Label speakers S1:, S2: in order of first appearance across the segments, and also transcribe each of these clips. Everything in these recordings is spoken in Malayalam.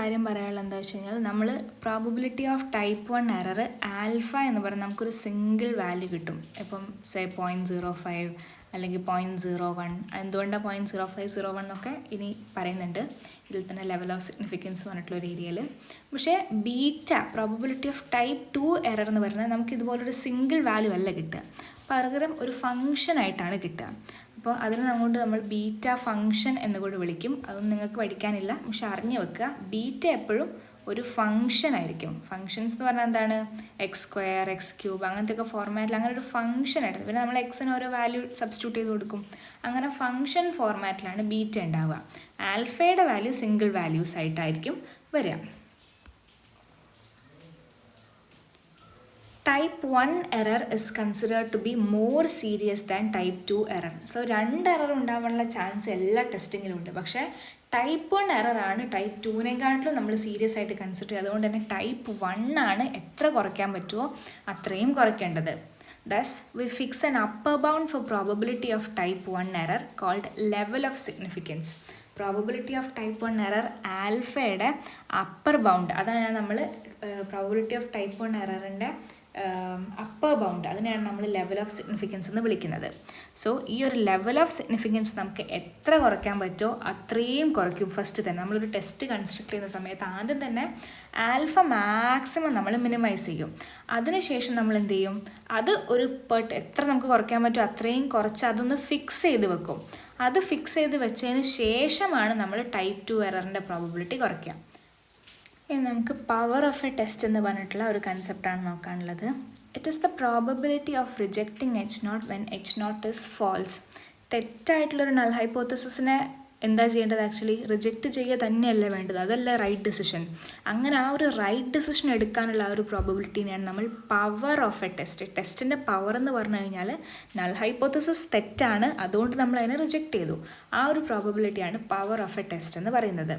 S1: കാര്യം പറയാനുള്ളത് എന്താ വെച്ച് കഴിഞ്ഞാൽ നമ്മൾ probability of type 1 error alpha എന്ന് പറഞ്ഞാൽ നമുക്കൊരു സിംഗിൾ വാല്യൂ കിട്ടും. ഇപ്പം സേ 0.05 അല്ലെങ്കിൽ 0.01. എന്തുകൊണ്ടാണ് 0.0501 എന്നൊക്കെ ഇനി പറയുന്നുണ്ട്. ഇതിൽ തന്നെ ലെവൽ ഓഫ് സിഗ്നിഫിക്കൻസ് പറഞ്ഞിട്ടുള്ള ഒരു ഏരിയയിൽ. പക്ഷേ beta probability of type 2 error എന്ന് പറഞ്ഞാൽ നമുക്ക് ഇതുപോലൊരു സിംഗിൾ വാല്യൂ അല്ല കിട്ടുക, പകരം ഒരു ഫംഗ്ഷൻ ആയിട്ടാണ് കിട്ടുക. അപ്പോൾ അതിന് നമ്മോട് നമ്മൾ ബീറ്റ ഫംഗ്ഷൻ എന്നുകൂടി വിളിക്കും. അതൊന്നും നിങ്ങൾക്ക് പഠിക്കാനില്ല, പക്ഷെ അറിഞ്ഞു വെക്കുക. ബീറ്റ എപ്പോഴും ഒരു ഫംഗ്ഷൻ ആയിരിക്കും. ഫംഗ്ഷൻസ് എന്ന് പറഞ്ഞാൽ എന്താണ്? x², x³ അങ്ങനത്തെ ഒക്കെ ഫോർമാറ്റിൽ അങ്ങനെ ഒരു ഫംഗ്ഷൻ ആയിട്ട്, പിന്നെ നമ്മൾ എക്സിന് ഓരോ വാല്യൂ സബ്സ്റ്റിറ്റ്യൂട്ട് ചെയ്ത് കൊടുക്കും. അങ്ങനെ ഫംഗ്ഷൻ ഫോർമാറ്റിലാണ് ബീറ്റ ഉണ്ടാവുക. ആൽഫയുടെ വാല്യൂ സിംഗിൾ വാല്യൂസ് ആയിട്ടായിരിക്കും വരിക. Type 1 error is considered to be more serious than type 2 error. So 2 error ഉണ്ടാവാനുള്ള ചാൻസ് എല്ലാ ടെസ്റ്റിങ്ങിലും ഉണ്ട്. പക്ഷേ ടൈപ്പ് 1 എറർ ആണ് ടൈപ്പ് 2നേക്കാട്ടിലും നമ്മൾ സീരിയസ് ആയിട്ട് കൺസിഡർ ചെയ്യുക. അതുകൊണ്ട് തന്നെ ടൈപ്പ് 1 ആണ് എത്ര കുറയ്ക്കാൻ പറ്റുമോ അത്രയും കുറയ്ക്കേണ്ടത്. Thus, we fix an upper bound for probability of type 1 error called level of significance. Probability of type 1 error ആൽഫയുടെ അപ്പർ ബൗണ്ട്, അതാണ് നമ്മൾ പ്രോബബിലിറ്റി ഓഫ് ടൈപ്പ് 1 എററിൻ്റെ അപ്പർ ബൗണ്ട്, അതിനെയാണ് നമ്മൾ ലെവൽ ഓഫ് സിഗ്നിഫിക്കൻസ് എന്ന് വിളിക്കുന്നത്. സോ ഈ ഒരു ലെവൽ ഓഫ് സിഗ്നിഫിക്കൻസ് നമുക്ക് എത്ര കുറയ്ക്കാൻ പറ്റുമോ അത്രയും കുറയ്ക്കും. ഫസ്റ്റ് തന്നെ നമ്മളൊരു ടെസ്റ്റ് കൺസ്ട്രക്ട് ചെയ്യുന്ന സമയത്ത് ആദ്യം തന്നെ ആൽഫ മാക്സിമം നമ്മൾ മിനിമൈസ് ചെയ്യും. അതിനുശേഷം നമ്മൾ എന്ത് ചെയ്യും? അത് ഒരു എത്ര നമുക്ക് കുറയ്ക്കാൻ പറ്റുമോ അത്രയും കുറച്ച് അതൊന്ന് ഫിക്സ് ചെയ്ത് വെക്കും. അത് ഫിക്സ് ചെയ്ത് വെച്ചതിന് ശേഷമാണ് നമ്മൾ ടൈപ്പ് 2 എററിൻ്റെ പ്രോബബിലിറ്റി കുറയ്ക്കുക. ഇനി നമുക്ക് പവർ ഓഫ് എ ടെസ്റ്റ് എന്ന് പറഞ്ഞിട്ടുള്ള ഒരു കൺസെപ്റ്റാണ് നോക്കാനുള്ളത്. It is the probability of rejecting H0 when H0 is false. തെറ്റായിട്ടുള്ളൊരു നൾ ഹൈപ്പോത്തസിസിനെ എന്താ ചെയ്യേണ്ടത്? ആക്ച്വലി റിജക്റ്റ് ചെയ്യുക തന്നെയല്ല വേണ്ടത്, അതല്ല റൈറ്റ് ഡിസിഷൻ. അങ്ങനെ ആ ഒരു റൈറ്റ് ഡിസിഷൻ എടുക്കാനുള്ള ആ ഒരു പ്രോബബിലിറ്റിനെയാണ് നമ്മൾ പവർ ഓഫ് എ ടെസ്റ്റ്. ടെസ്റ്റിൻ്റെ പവർ എന്ന് പറഞ്ഞു കഴിഞ്ഞാൽ നൾ ഹൈപ്പോത്തസിസ് തെറ്റാണ്, അതുകൊണ്ട് നമ്മൾ അതിനെ റിജക്റ്റ് ചെയ്തു. ആ ഒരു പ്രോബബിലിറ്റിയാണ് പവർ ഓഫ് എ ടെസ്റ്റ് എന്ന് പറയുന്നത്.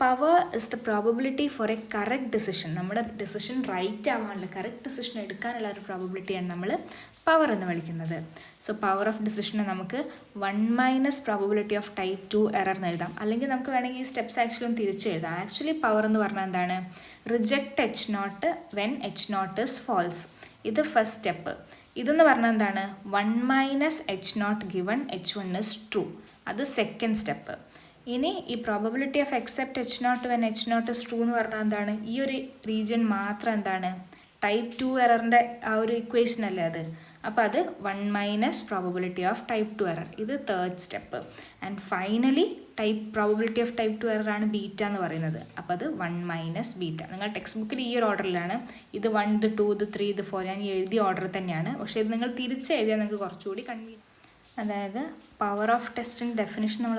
S1: Power is the probability four A correct decision. നമ്മുടെ ഡിസിഷൻ റൈറ്റ് ആവാനുള്ള, കറക്റ്റ് ഡിസിഷൻ എടുക്കാനുള്ള ഒരു പ്രോബബിലിറ്റിയാണ് നമ്മൾ പവർ എന്ന് വിളിക്കുന്നത്. സോ പവർ ഓഫ് ഡിസിഷനെ നമുക്ക് 1 - പ്രോബബിലിറ്റി ഓഫ് ടൈപ്പ് 2 എറർ എന്ന് എഴുതാം. അല്ലെങ്കിൽ നമുക്ക് വേണമെങ്കിൽ ഈ സ്റ്റെപ്സ് ആക്ച്വലി ഒന്ന് തിരിച്ച് എഴുതാം. ആക്ച്വലി പവർ എന്ന് പറഞ്ഞാൽ എന്താണ്? Reject H0 when H0 is false. ഇത് ഫസ്റ്റ് സ്റ്റെപ്പ്. ഇതെന്ന് പറഞ്ഞാൽ എന്താണ്? 1 - H0 given H1 is true. അത് സെക്കൻഡ് സ്റ്റെപ്പ്. ഇനി ഈ probability of accept H0 when H0 is true എന്ന് പറഞ്ഞാൽ എന്താണ്? ഈ ഒരു റീജിയൻ മാത്രം എന്താണ്? ടൈപ്പ് 2 എററിൻ്റെ ആ ഒരു ഇക്വേഷൻ അല്ലേ അത്. അപ്പോൾ അത് 1 - പ്രോബബിലിറ്റി ഓഫ് ടൈപ്പ് 2 എറർ. ഇത് third step. And finally probability of type 2 error ആണ് ബീറ്റ എന്ന് പറയുന്നത്. അപ്പോൾ അത് 1 - ബീറ്റ. നിങ്ങൾ ടെക്സ്റ്റ് ബുക്കിൽ ഈ ഒരു ഓർഡറിലാണ്. ഇത് 1, ഇത് 2, ഇത് 3, ഇത് 4 ഞാൻ എഴുതിയ ഓർഡർ തന്നെയാണ്. പക്ഷേ ഇത് നിങ്ങൾ തിരിച്ചെഴുതിയാൽ നിങ്ങൾക്ക് കുറച്ചുകൂടി അതായത് പവർ ഓഫ് ടെസ്റ്റിൻ്റെ ഡെഫിനിഷൻ നമ്മൾ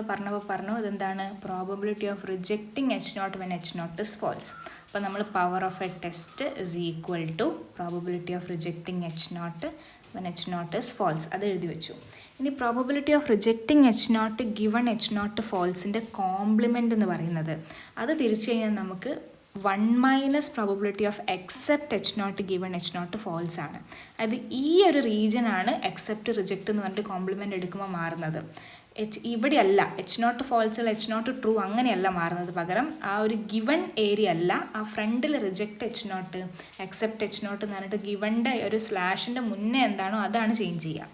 S1: പറഞ്ഞു ഇതെന്താണ്? Probability of rejecting H0 when H0 is false. അപ്പോൾ നമ്മൾ power of a test is equal to probability of rejecting H0 when H0 is false. അത് എഴുതി വെച്ചു. ഇനി probability of rejecting H0 given H0 ഫാൾസിൻ്റെ കോംപ്ലിമെൻ്റ് എന്ന് പറയുന്നത്, അത് തിരിച്ചു കഴിഞ്ഞാൽ നമുക്ക് 1 - probability of accept H0 given H0 false ആണ്. അത് ഈ ഒരു റീജിയനാണ് അക്സെപ്റ്റ് റിജക്റ്റ് എന്ന് പറഞ്ഞിട്ട് കോംപ്ലിമെൻ്റ് എടുക്കുമ്പോൾ മാറുന്നത്. ഇവിടെയല്ല H0 ഫാൾസ് H0 ട്രൂ അങ്ങനെയല്ല മാറുന്നത്. പകരം ആ ഒരു ഗിവൺ ഏരിയ അല്ല, ആ ഫ്രണ്ടിൽ റിജക്റ്റ് H0 അക്സെപ്റ്റ് H0 എന്ന് പറഞ്ഞിട്ട് ഗിവണിൻ്റെ ഒരു സ്ലാഷിൻ്റെ മുന്നേ എന്താണോ അതാണ് ചേഞ്ച് ചെയ്യുക.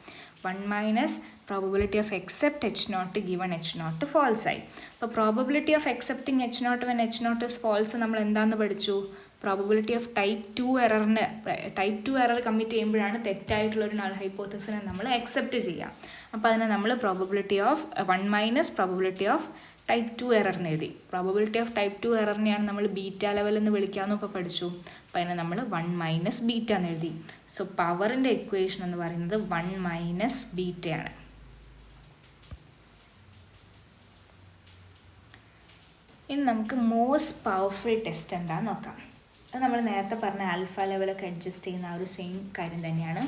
S1: 1 - probability of accept H0 given H0 false ആയി. അപ്പോൾ probability of accepting H0 when H0 is false നമ്മൾ എന്താണെന്ന് പഠിച്ചു? Probability of type 2 error commit ചെയ്യുമ്പോഴാണ് തെറ്റായിട്ടുള്ളൊരു നൾ ഹൈപ്പോത്തസിനെ നമ്മൾ അക്സെപ്റ്റ് ചെയ്യുക. അപ്പോൾ അതിനെ നമ്മൾ probability of 1 - probability of type 2 എററിന് എഴുതി. പ്രോബബിലിറ്റി ഓഫ് ടൈപ്പ് 2 എററിനെയാണ് നമ്മൾ ബീറ്റ ലെവൽ എന്ന് വിളിക്കാമെന്ന് ഇപ്പോൾ പഠിച്ചു. അപ്പോൾ അതിനെ നമ്മൾ 1 - ബീറ്റ എന്ന് എഴുതി. സോ പവറിൻ്റെ ഇക്വേഷൻ എന്ന് പറയുന്നത് 1 - ബീറ്റയാണ്. ഇനി നമുക്ക് മോസ്റ്റ് പവർഫുൾ ടെസ്റ്റ് എന്താണെന്ന് നോക്കാം. അത് നമ്മൾ നേരത്തെ പറഞ്ഞ ആൽഫ ലെവലൊക്കെ അഡ്ജസ്റ്റ് ചെയ്യുന്ന ആ ഒരു സെയിം കാര്യം തന്നെയാണ്.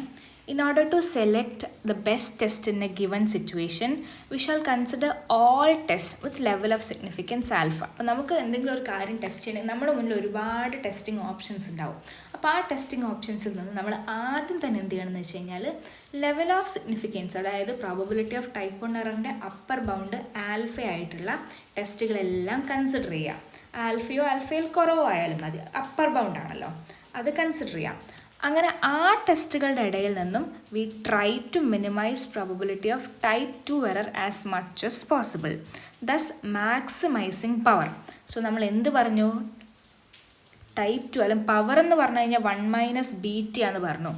S1: In order to select the best test in a given situation, we shall consider all tests with level of significance alpha. അപ്പോൾ നമുക്ക് എന്തെങ്കിലും ഒരു കാര്യം ടെസ്റ്റ് ചെയ്യണമെങ്കിൽ നമ്മുടെ മുന്നിൽ ഒരുപാട് ടെസ്റ്റിംഗ് ഓപ്ഷൻസ് ഉണ്ടാവും. അപ്പോൾ ആ ടെസ്റ്റിംഗ് ഓപ്ഷൻസിൽ നിന്ന് നമ്മൾ ആദ്യം തന്നെ എന്ത് ചെയ്യണമെന്ന് വെച്ച് കഴിഞ്ഞാൽ ലെവൽ ഓഫ് സിഗ്നിഫിക്കൻസ്, അതായത് പ്രോബബിലിറ്റി ഓഫ് ടൈപ്പ് 1 എററിൻ്റെ അപ്പർ ബൗണ്ട് ആൽഫ ആയിട്ടുള്ള ടെസ്റ്റുകളെല്ലാം കൺസിഡർ ചെയ്യുക. ആൽഫയോ ആൽഫയിൽ കുറവോ ആയാലും മതി, അപ്പർ ബൗണ്ട് ആണല്ലോ, അത് കൺസിഡർ ചെയ്യാം. അങ്ങനെ ആ ടെസ്റ്റുകളുടെ ഇടയിൽ നിന്നും we try to minimise probability of type 2 error as much as possible, thus maximising power. So നമ്മൾ എന്ത് പറഞ്ഞു, ടൈപ്പ് 2 അല്ലെങ്കിൽ പവർ എന്ന് പറഞ്ഞു കഴിഞ്ഞാൽ 1 - ബീറ്റ എന്ന് പറഞ്ഞു.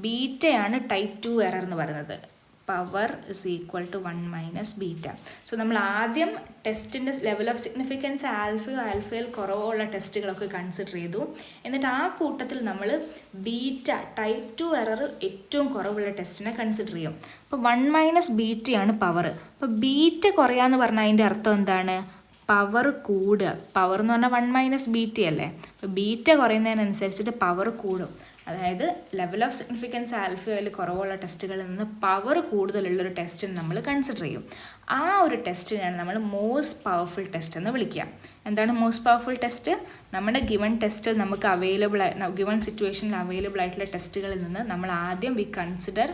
S1: ബീറ്റയാണ് ടൈപ്പ് 2 എറർ എന്ന് പറയുന്നത്. Power is equal to 1 - beta. So നമ്മൾ ആദ്യം ടെസ്റ്റിൻ്റെ ലെവൽ ഓഫ് സിഗ്നിഫിക്കൻസ് ആൽഫയോ ആൽഫയിൽ കുറവുള്ള ടെസ്റ്റുകളൊക്കെ കൺസിഡർ ചെയ്തു. എന്നിട്ട് ആ കൂട്ടത്തിൽ നമ്മൾ ബീറ്റ ടൈപ്പ് 2 എറർ ഏറ്റവും കുറവുള്ള ടെസ്റ്റിനെ കൺസിഡർ ചെയ്യും. അപ്പോൾ 1 - ബീറ്റയാണ് പവർ. അപ്പോൾ ബീറ്റ കുറയാന്ന് പറഞ്ഞാൽ അതിൻ്റെ അർത്ഥം എന്താണ്, പവർ കൂടുക. പവർ എന്ന് പറഞ്ഞാൽ 1 - ബീറ്റ അല്ലേ. അപ്പോൾ ബീറ്റ കുറയുന്നതിനനുസരിച്ചിട്ട് പവർ കൂടും. അതായത് ലെവൽ ഓഫ് സിഗ്നിഫിക്കൻസ് ആൽഫയിൽ കുറവുള്ള ടെസ്റ്റുകളിൽ നിന്ന് പവർ കൂടുതലുള്ളൊരു ടെസ്റ്റിന് നമ്മൾ കൺസിഡർ ചെയ്യും. ആ ഒരു ടെസ്റ്റിനെയാണ് നമ്മൾ മോസ്റ്റ് പവർഫുൾ ടെസ്റ്റ് എന്ന് വിളിക്കുക. എന്താണ് മോസ്റ്റ് പവർഫുൾ ടെസ്റ്റ്? നമ്മുടെ ഗിവൺ ടെസ്റ്റിൽ നമുക്ക് ഗിവൺ സിറ്റുവേഷനിൽ അവൈലബിൾ ആയിട്ടുള്ള ടെസ്റ്റുകളിൽ നിന്ന് നമ്മൾ ആദ്യം we consider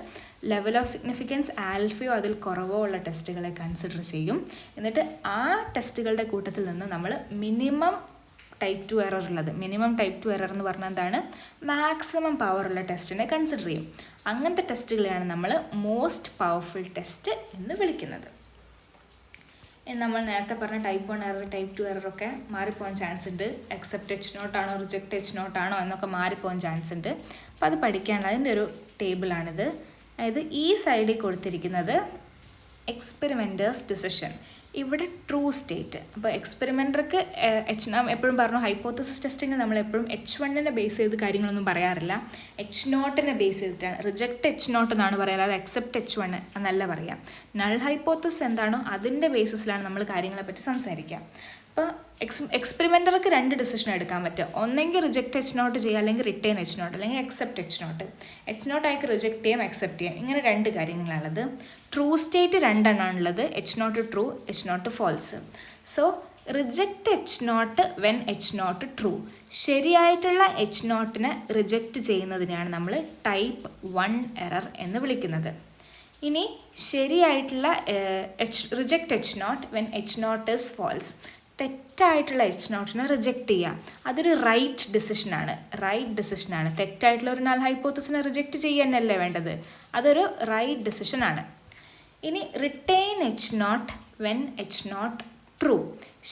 S1: level of significance ആൽഫയോ അതിൽ കുറവോ ഉള്ള ടെസ്റ്റുകളെ കൺസിഡർ ചെയ്യും. എന്നിട്ട് ആ ടെസ്റ്റുകളുടെ കൂട്ടത്തിൽ നിന്ന് നമ്മൾ മിനിമം ടൈപ്പ് 2 എറർ ഉള്ളത്, മിനിമം ടൈപ്പ് 2 എറർ എന്ന് പറഞ്ഞാൽ എന്താണ്, മാക്സിമം പവറുള്ള ടെസ്റ്റിനെ കൺസിഡർ ചെയ്യും. അങ്ങനത്തെ ടെസ്റ്റുകളെയാണ് നമ്മൾ മോസ്റ്റ് പവർഫുൾ ടെസ്റ്റ് എന്ന് വിളിക്കുന്നത്. നമ്മൾ നേരത്തെ പറഞ്ഞ ടൈപ്പ് 1 എറർ ടൈപ്പ് 2 എററൊക്കെ മാറിപ്പോകാൻ ചാൻസ് ഉണ്ട്. അക്സെപ്റ്റ് H0 ആണോ റിജക്റ്റ് H0 ആണോ എന്നൊക്കെ മാറിപ്പോകാൻ ചാൻസ് ഉണ്ട്. അപ്പോൾ അത് പഠിക്കാനുള്ള അതിൻ്റെ ഒരു ടേബിളാണിത്. അതായത് ഈ സൈഡിൽ കൊടുത്തിരിക്കുന്നത് എക്സ്പെരിമെൻറ്റേഴ്സ് ഡിസിഷൻ, ഇവിടെ ട്രൂ സ്റ്റേറ്റ്. അപ്പോൾ എക്സ്പെരിമെൻറ്റർക്ക് എപ്പോഴും പറഞ്ഞു ഹൈപ്പോത്തസിസ് ടെസ്റ്റിങ്ങിൽ നമ്മൾ എപ്പോഴും H1 ബേസ് ചെയ്ത് കാര്യങ്ങളൊന്നും പറയാറില്ല, H0 ബേസ് ചെയ്തിട്ടാണ്. റിജക്റ്റ് H0 എന്നാണ് പറയാറ്, അത് അക്സെപ്റ്റ് H1 എന്നല്ല പറയാം. നൾ ഹൈപ്പോത്തസിസ് എന്താണോ അതിൻ്റെ ബേസിസിലാണ് നമ്മൾ കാര്യങ്ങളെപ്പറ്റി സംസാരിക്കുക. അപ്പോൾ എക്സ്പെരിമെൻറ്റർക്ക് 2 ഡിസിഷൻ എടുക്കാൻ പറ്റും. ഒന്നെങ്കിൽ റിജക്റ്റ് H0 ചെയ്യുക, അല്ലെങ്കിൽ റിട്ടേൺ H0, അല്ലെങ്കിൽ അക്സെപ്റ്റ് H0. H0 ആയിക്ക് റിജക്റ്റ് ചെയ്യാം, അക്സെപ്റ്റ് ചെയ്യാം, ഇങ്ങനെ 2 കാര്യങ്ങളാണുള്ളത്. ട്രൂ സ്റ്റേറ്റ് 2 എണ്ണമാണുള്ളത്, H0 true, H0 false. So reject H0 when H0 true. ശരിയായിട്ടുള്ള H0 റിജക്റ്റ് ചെയ്യുന്നതിനെയാണ് നമ്മൾ ടൈപ്പ് 1 എറർ എന്ന് വിളിക്കുന്നത്. ഇനി ശരിയായിട്ടുള്ള reject H0 when H0 is false. തെറ്റായിട്ടുള്ള H0 റിജക്റ്റ് ചെയ്യുക, അതൊരു റൈറ്റ് ഡിസിഷനാണ്. തെറ്റായിട്ടുള്ള ഒരു നൾ ഹൈപ്പോത്തസിനെ റിജക്റ്റ് ചെയ്യാനല്ലേ വേണ്ടത്, അതൊരു റൈറ്റ് ഡിസിഷനാണ്. ഇനി return H0 when H0 true.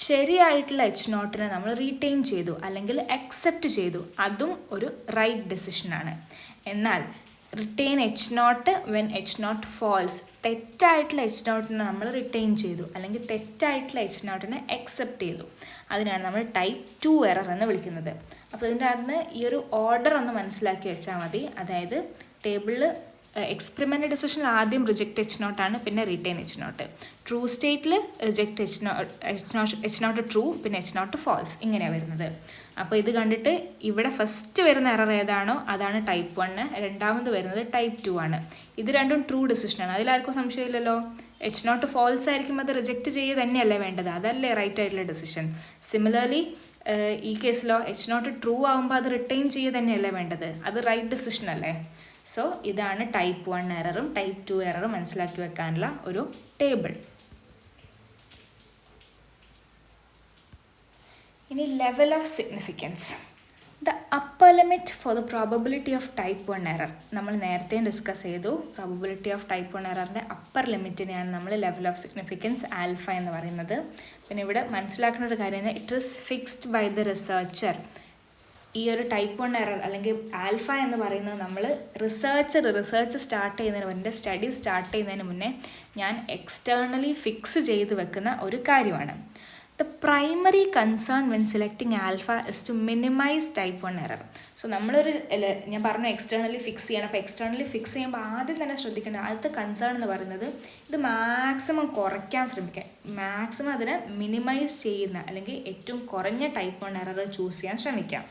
S1: ശരിയായിട്ടുള്ള H0 നമ്മൾ റീറ്റെയിൻ ചെയ്തു അല്ലെങ്കിൽ അക്സെപ്റ്റ് ചെയ്തു, അതും ഒരു റൈറ്റ് ഡിസിഷനാണ്. എന്നാൽ return H0 when H0 false. തെറ്റായിട്ടുള്ള H0 നമ്മൾ റിട്ടെയിൻ ചെയ്തു അല്ലെങ്കിൽ തെറ്റായിട്ടുള്ള H0 അക്സെപ്റ്റ് ചെയ്തു, അതിനാണ് നമ്മൾ ടൈപ്പ് 2 എറർ എന്ന് വിളിക്കുന്നത്. അപ്പോൾ ഇതിൻ്റെ അകത്ത് ഈ ഒരു ഓർഡർ ഒന്ന് മനസ്സിലാക്കി വെച്ചാൽ മതി. അതായത് ടേബിളിൽ എക്സ്പെരിമെൻ്റ് ഡിസിഷനിൽ ആദ്യം റിജക്റ്റ് H0 ആണ്, പിന്നെ റിട്ടേൺ H0. ട്രൂ സ്റ്റേറ്റിൽ റിജക്റ്റ് H0 ട്രൂ, പിന്നെ H0 ഫാൾസ്, ഇങ്ങനെയാണ് വരുന്നത്. അപ്പോൾ ഇത് കണ്ടിട്ട് ഇവിടെ ഫസ്റ്റ് വരുന്ന എറർ ഏതാണോ അതാണ് ടൈപ്പ് 1, രണ്ടാമത് വരുന്നത് ടൈപ്പ് 2 ആണ്. ഇത് രണ്ടും ട്രൂ ഡിസിഷനാണ്, അതിലാർക്കും സംശയമില്ലല്ലോ. H0 ഫാൾസ് ആയിരിക്കും, അത് റിജക്റ്റ് ചെയ്യുക തന്നെയല്ലേ വേണ്ടത്, അതല്ലേ റൈറ്റ് ആയിട്ടുള്ള ഡിസിഷൻ. സിമിലർലി ഈ കേസിലോ H0 ട്രൂ ആകുമ്പോൾ അത് റിട്ടെയിൻ ചെയ്യുക തന്നെയല്ലേ വേണ്ടത്, അത് റൈറ്റ് ഡിസിഷൻ അല്ലേ. സോ ഇതാണ് ടൈപ്പ് 1 എററും ടൈപ്പ് 2 എററും മനസ്സിലാക്കി വെക്കാനുള്ള ഒരു ടേബിൾ. ഇനി level of significance. The upper limit for the probability of type 1 error നമ്മൾ നേരത്തെ ഡിസ്കസ് ചെയ്തു. പ്രോബബിലിറ്റി ഓഫ് ടൈപ്പ് 1 എററിൻ്റെ അപ്പർ ലിമിറ്റിനെയാണ് നമ്മൾ ലെവൽ ഓഫ് സിഗ്നിഫിക്കൻസ് ആൽഫ എന്ന് പറയുന്നത്. പിന്നെ ഇവിടെ മനസ്സിലാക്കുന്ന ഒരു കാര്യം, it is fixed by the researcher. ഈ ഒരു ടൈപ്പ് 1 എറർ അല്ലെങ്കിൽ ആൽഫ എന്ന് പറയുന്നത് നമ്മൾ റിസർച്ച് സ്റ്റാർട്ട് ചെയ്യുന്നതിന് മുന്നേ, സ്റ്റഡി സ്റ്റാർട്ട് ചെയ്യുന്നതിന് മുന്നേ ഞാൻ എക്സ്റ്റേർണലി ഫിക്സ് ചെയ്ത് വെക്കുന്ന ഒരു കാര്യമാണ്. The primary concern when selecting alpha is to minimize type 1 error. So നമ്മളൊരു ഞാൻ പറഞ്ഞു എക്സ്റ്റേർണലി ഫിക്സ് ചെയ്യണം. അപ്പോൾ എക്സ്റ്റേർണലി ഫിക്സ് ചെയ്യുമ്പോൾ ആദ്യം തന്നെ ശ്രദ്ധിക്കേണ്ട ആദ്യത്തെ കൺസേൺ എന്ന് പറയുന്നത് ഇത് മാക്സിമം കുറയ്ക്കാൻ ശ്രമിക്കുക, മാക്സിമം അതിനെ മിനിമൈസ് ചെയ്യുന്ന അല്ലെങ്കിൽ ഏറ്റവും കുറഞ്ഞ ടൈപ്പ് 1 എറർ ചൂസ് ചെയ്യാൻ ശ്രമിക്കാം.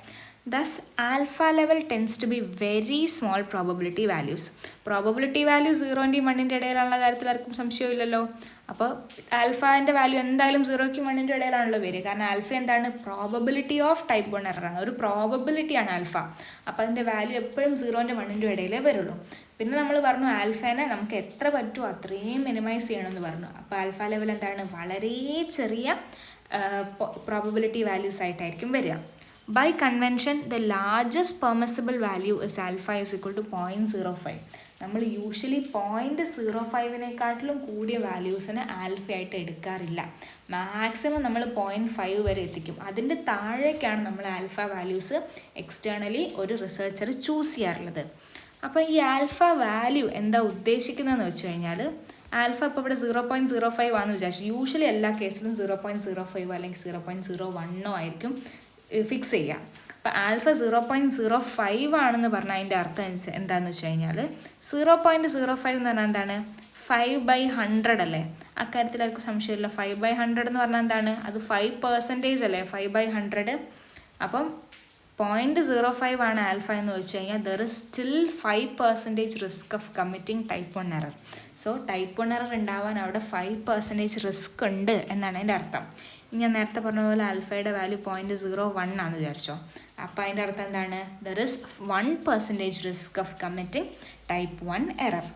S1: Thus, alpha level tends to be very small probability values. Probability value 0-ൻ്റെയും 1-ൻ്റെ ഇടയിലുള്ള കാര്യത്തിൽ ആർക്കും സംശയമില്ലല്ലോ. അപ്പോൾ ആൽഫാൻ്റെ വാല്യൂ എന്തായാലും 0-ക്കും 1-ൻ്റെ ഇടയിലാണല്ലോ വരിക. കാരണം ആൽഫ എന്താണ്, പ്രോബബിലിറ്റി ഓഫ് ടൈപ്പ് 1 എററാണ്, ഒരു പ്രോബബിലിറ്റിയാണ് ആൽഫ. അപ്പോൾ അതിൻ്റെ വാല്യൂ എപ്പോഴും 0-ൻ്റെയും 1-ൻ്റെയും ഇടയിലേ വരുള്ളൂ. പിന്നെ നമ്മൾ പറഞ്ഞു ആൽഫേനെ നമുക്ക് എത്ര പറ്റുമോ അത്രയും മിനിമൈസ് ചെയ്യണമെന്ന് പറഞ്ഞു. അപ്പോൾ ആൽഫ ലെവൽ എന്താണ്, വളരെ ചെറിയ പ്രോബബിലിറ്റി വാല്യൂസ് ആയിട്ടായിരിക്കും വരിക. By convention the largest permissible value is alpha is equal to 0.05. നമ്മൾ യൂഷ്വലി 0.05 കൂടിയ വാല്യൂസിന് ആൽഫയായിട്ട് എടുക്കാറില്ല. മാക്സിമം നമ്മൾ 0.5 വരെ എത്തിക്കും. അതിൻ്റെ താഴേക്കാണ് നമ്മൾ ആൽഫ വാല്യൂസ് എക്സ്റ്റേണലി ഒരു റിസർച്ചർ ചൂസ് ചെയ്യാറുള്ളത്. അപ്പോൾ ഈ ആൽഫ വാല്യൂ എന്താ ഉദ്ദേശിക്കുന്നതെന്ന് വെച്ച് കഴിഞ്ഞാൽ, ആൽഫ ഇപ്പോൾ ഇവിടെ 0.05 ആണെന്ന് വിചാരിച്ചു. യൂഷ്വലി എല്ലാ കേസിലും 0.05 അല്ലെങ്കിൽ 0.01 ആയിരിക്കും ഫിക്സ് ചെയ്യുക. അപ്പോൾ ആൽഫ 0.05 ആണെന്ന് പറഞ്ഞാൽ അതിൻ്റെ അർത്ഥം എന്താണെന്ന് വെച്ച് കഴിഞ്ഞാൽ 0.05 എന്ന് പറഞ്ഞാൽ എന്താണ്, 5/100 അല്ലേ? അക്കാര്യത്തിൽ ആർക്കും സംശയമില്ല. 5/100 എന്ന് പറഞ്ഞാൽ എന്താണ്, അത് 5% അല്ലേ 5/100. അപ്പം 0.05 ആണ് ആൽഫ എന്ന് വെച്ച് കഴിഞ്ഞാൽ there is still 5% risk of committing type 1 error. So type 1 error ഉണ്ടാവാൻ അവിടെ 5% റിസ്ക് ഉണ്ട് എന്നാണ് അതിൻ്റെ അർത്ഥം. ഞാൻ നേരത്തെ പറഞ്ഞ പോലെ ആൽഫയുടെ വാല്യൂ 0.01 ആണെന്ന് വിചാരിച്ചോ. അപ്പോൾ അതിൻ്റെ അർത്ഥം എന്താണ്, there is 1% risk of committing type 1 error.